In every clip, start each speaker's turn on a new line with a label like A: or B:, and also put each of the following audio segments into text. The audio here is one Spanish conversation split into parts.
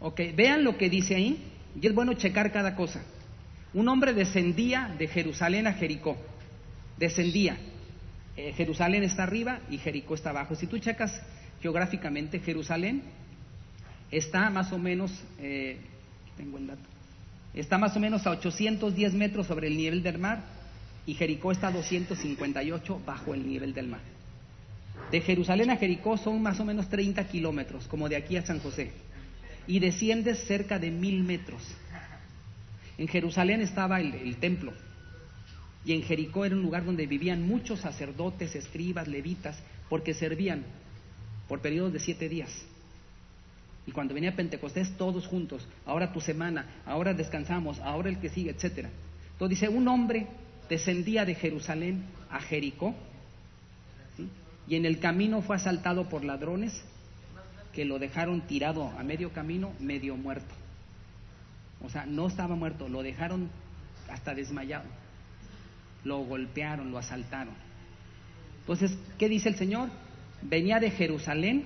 A: Ok, vean lo que dice ahí, y es bueno checar cada cosa. Un hombre descendía de Jerusalén a Jericó. Descendía. Jerusalén está arriba y Jericó está abajo. Si tú checas geográficamente, Jerusalén está más o menos, tengo el dato, está más o menos a 810 metros sobre el nivel del mar, y Jericó está a 258 bajo el nivel del mar. De Jerusalén a Jericó son más o menos 30 kilómetros, como de aquí a San José, y desciendes cerca de 1000 metros. En Jerusalén estaba el templo, y en Jericó era un lugar donde vivían muchos sacerdotes, escribas, levitas, porque servían por periodos de 7 días. Y cuando venía Pentecostés, todos juntos, ahora tu semana, ahora descansamos, ahora el que sigue, etcétera. Entonces dice, un hombre descendía de Jerusalén a Jericó, ¿sí? Y en el camino fue asaltado por ladrones que lo dejaron tirado a medio camino, medio muerto. O sea, no estaba muerto, lo dejaron hasta desmayado. Lo golpearon, lo asaltaron. Entonces, ¿qué dice el Señor? Venía de Jerusalén,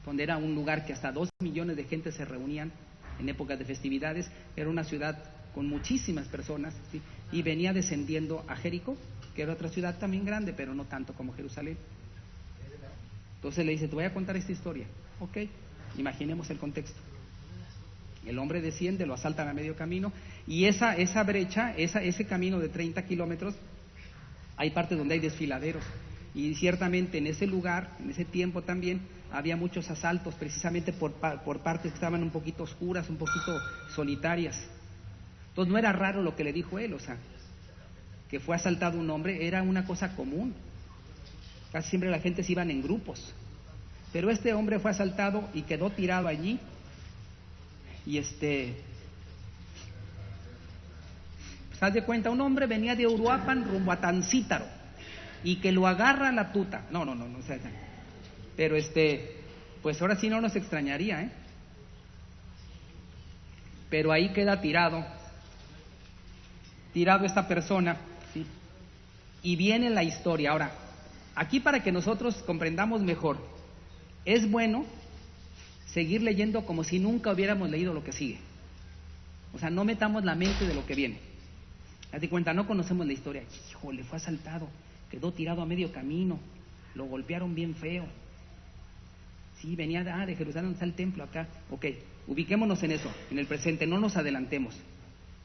A: donde era un lugar que hasta 2 millones de gente se reunían en épocas de festividades. Era una ciudad con muchísimas personas, ¿sí? Y venía descendiendo a Jericó, que era otra ciudad también grande, pero no tanto como Jerusalén. Entonces le dice, te voy a contar esta historia. Ok, imaginemos el contexto. El hombre desciende, lo asaltan a medio camino, y esa brecha, ese camino de 30 kilómetros, hay partes donde hay desfiladeros, y ciertamente en ese lugar, en ese tiempo también, había muchos asaltos, precisamente por partes que estaban un poquito oscuras, un poquito solitarias. Entonces no era raro lo que le dijo él, o sea, que fue asaltado un hombre, era una cosa común. Casi siempre la gente se iban en grupos, pero este hombre fue asaltado y quedó tirado allí. Y pues haz de cuenta, un hombre venía de Uruapan rumbo a Tancítaro, y que lo agarra la tuta. No, o sea, pero pues ahora sí no nos extrañaría, pero ahí queda tirado esta persona, ¿sí? Y viene la historia. Ahora, aquí para que nosotros comprendamos mejor, es bueno seguir leyendo como si nunca hubiéramos leído lo que sigue. O sea, no metamos la mente de lo que viene. Haz de cuenta, no conocemos la historia. Híjole, fue asaltado, quedó tirado a medio camino, lo golpearon bien feo. Sí, venía de Jerusalén, donde está el templo acá. Ok, ubiquémonos en eso, en el presente, no nos adelantemos.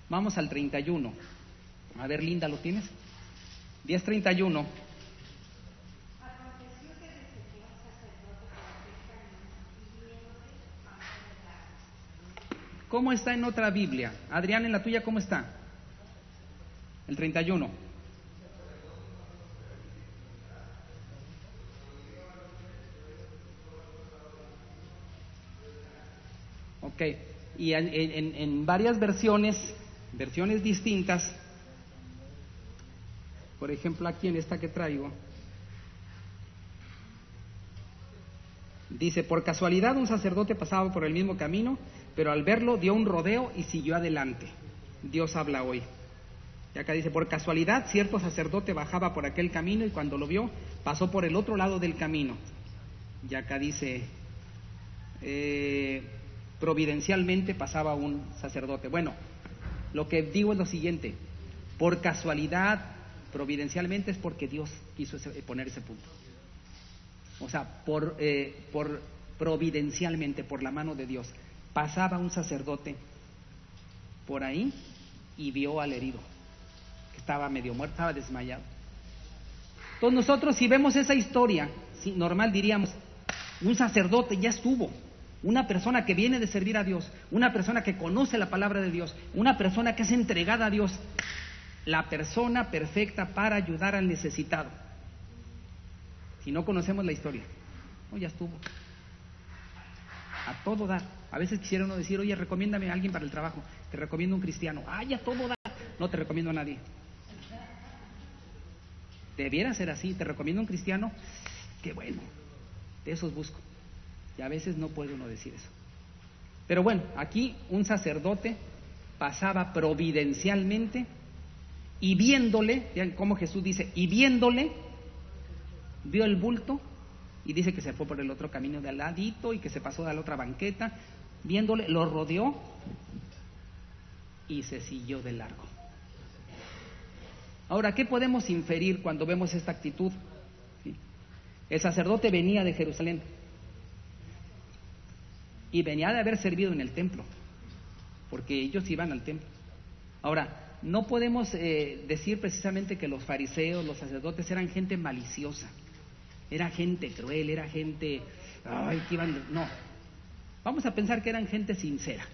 A: Vamos al 31. A ver, Linda, ¿lo tienes? 10:31. ¿Cómo está en otra Biblia? Adrián, en la tuya, ¿cómo está? El 31. Ok, y en varias versiones distintas, por ejemplo aquí en esta que traigo, dice, por casualidad un sacerdote pasaba por el mismo camino, pero al verlo dio un rodeo y siguió adelante. Dios habla hoy. Y acá dice, por casualidad cierto sacerdote bajaba por aquel camino y cuando lo vio pasó por el otro lado del camino. Y acá dice, providencialmente pasaba un sacerdote. Bueno, lo que digo es lo siguiente, por casualidad, providencialmente, es porque Dios quiso poner ese punto. O sea, por providencialmente, por la mano de Dios, pasaba un sacerdote por ahí y vio al herido, que estaba medio muerto, estaba desmayado. Entonces nosotros, si vemos esa historia, sí, normal diríamos, un sacerdote ya estuvo, una persona que viene de servir a Dios, una persona que conoce la palabra de Dios, una persona que es entregada a Dios, la persona perfecta para ayudar al necesitado. Si no conocemos la historia, no, ya estuvo. A todo dar. A veces quisiera uno decir, oye, recomiéndame a alguien para el trabajo, te recomiendo un cristiano. Ya todo da. No te recomiendo a nadie. Debiera ser así, te recomiendo un cristiano, qué bueno, de esos busco. Y a veces no puede uno decir eso. Pero bueno, aquí un sacerdote pasaba providencialmente y viéndole, vean cómo Jesús dice, y viéndole, vio el bulto y dice que se fue por el otro camino de al ladito y que se pasó de la otra banqueta. viéndole, lo rodeó y se siguió de largo. Ahora, ¿qué podemos inferir cuando vemos esta actitud? ¿Sí? El sacerdote venía de Jerusalén y venía de haber servido en el templo, porque ellos iban al templo. Ahora, no podemos decir precisamente que los fariseos, los sacerdotes eran gente maliciosa, era gente cruel, era gente, que iban, no. Vamos a pensar que eran gente sincera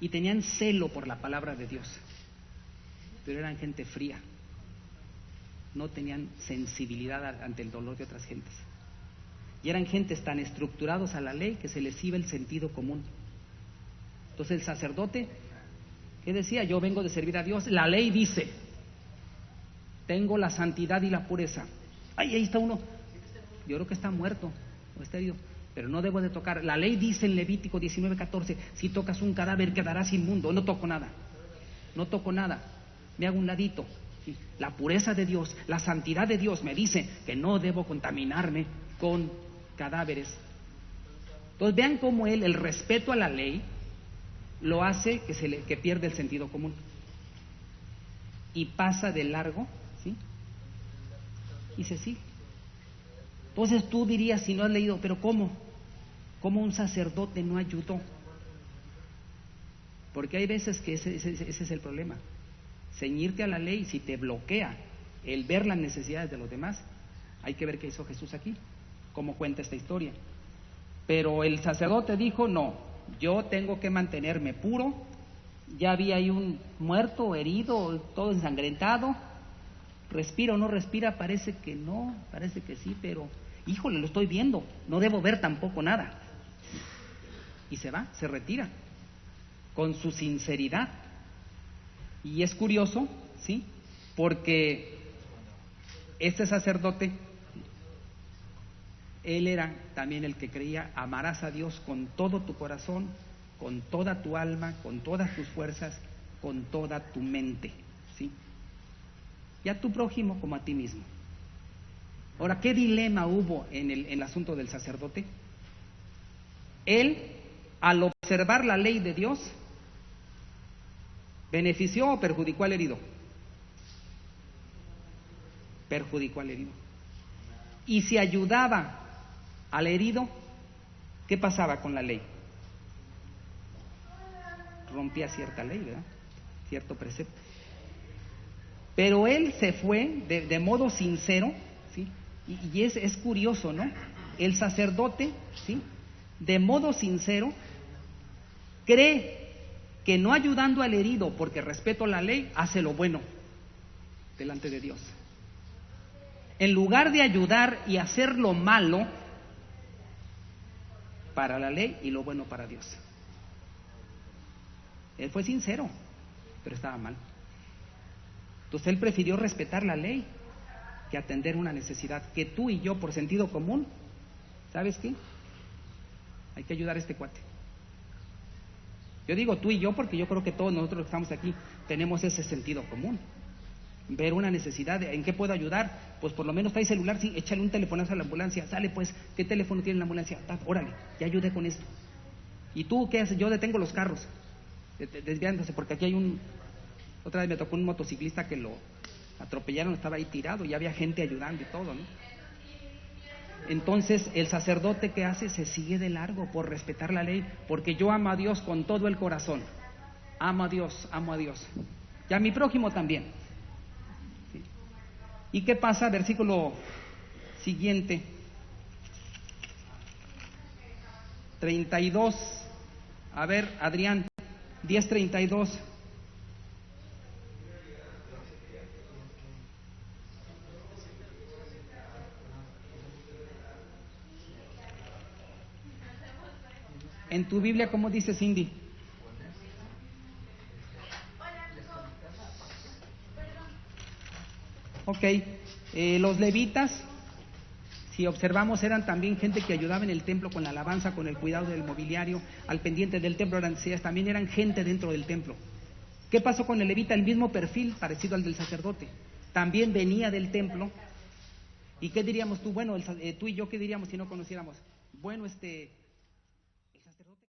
A: y tenían celo por la palabra de Dios, pero eran gente fría, no tenían sensibilidad ante el dolor de otras gentes, y eran gentes tan estructurados a la ley que se les iba el sentido común. Entonces el sacerdote, ¿qué decía? Yo vengo de servir a Dios, la ley dice, tengo la santidad y la pureza. Ahí está uno, yo creo que está muerto o está herido, pero no debo de tocar. La ley dice en Levítico 19:14, si tocas un cadáver quedarás inmundo. No toco nada, me hago un ladito. ¿Sí? La pureza de Dios, la santidad de Dios me dice que no debo contaminarme con cadáveres. Entonces vean cómo el respeto a la ley lo hace que pierde el sentido común y pasa de largo, ¿sí? Y se sigue. Entonces tú dirías, si no has leído, pero ¿cómo un sacerdote no ayudó? Porque hay veces que ese es el problema. Ceñirte a la ley, si te bloquea el ver las necesidades de los demás, hay que ver qué hizo Jesús aquí, cómo cuenta esta historia. Pero el sacerdote dijo, no, yo tengo que mantenerme puro, ya había ahí un muerto, herido, todo ensangrentado, respira o no respira, parece que no, parece que sí, pero híjole, lo estoy viendo, no debo ver tampoco nada. Y se va, se retira, con su sinceridad. Y es curioso, ¿sí? Porque este sacerdote, él era también el que creía, amarás a Dios con todo tu corazón, con toda tu alma, con todas tus fuerzas, con toda tu mente, ¿sí? Y a tu prójimo como a ti mismo. Ahora, ¿qué dilema hubo en el asunto del sacerdote? Él, al observar la ley de Dios, ¿benefició o perjudicó al herido? Perjudicó al herido. Y si ayudaba al herido, ¿qué pasaba con la ley? Rompía cierta ley, ¿verdad? Cierto precepto. Pero él se fue de modo sincero, ¿sí? Y es curioso, ¿no? El sacerdote, ¿sí? De modo sincero, cree que no ayudando al herido porque respeto la ley, hace lo bueno delante de Dios. En lugar de ayudar y hacer lo malo para la ley y lo bueno para Dios. Él fue sincero, pero estaba mal. Entonces él prefirió respetar la ley que atender una necesidad que tú y yo, por sentido común, ¿sabes qué? Hay que ayudar a este cuate. Yo digo tú y yo porque yo creo que todos nosotros que estamos aquí tenemos ese sentido común. Ver una necesidad, ¿en qué puedo ayudar? Pues por lo menos trae celular, sí, échale un telefonazo a la ambulancia, sale pues, ¿qué teléfono tiene la ambulancia? Órale, ya ayudé con esto. ¿Y tú qué haces? Yo detengo los carros, desviándose, porque aquí hay otra vez me tocó un motociclista que lo atropellaron, estaba ahí tirado y había gente ayudando y todo, ¿no? Entonces el sacerdote, ¿qué hace? Se sigue de largo por respetar la ley, porque yo amo a Dios con todo el corazón, amo a Dios, y a mi prójimo también. ¿Sí? ¿Y qué pasa? Versículo siguiente, 32, a ver, Adrián, 10:32. En tu Biblia, ¿cómo dice, Cindy? Ok, los levitas, si observamos, eran también gente que ayudaba en el templo con la alabanza, con el cuidado del mobiliario, al pendiente del templo, también eran gente dentro del templo. ¿Qué pasó con el levita? El mismo perfil, parecido al del sacerdote. También venía del templo. ¿Y qué diríamos tú? Bueno, tú y yo, ¿qué diríamos si no conociéramos? Bueno,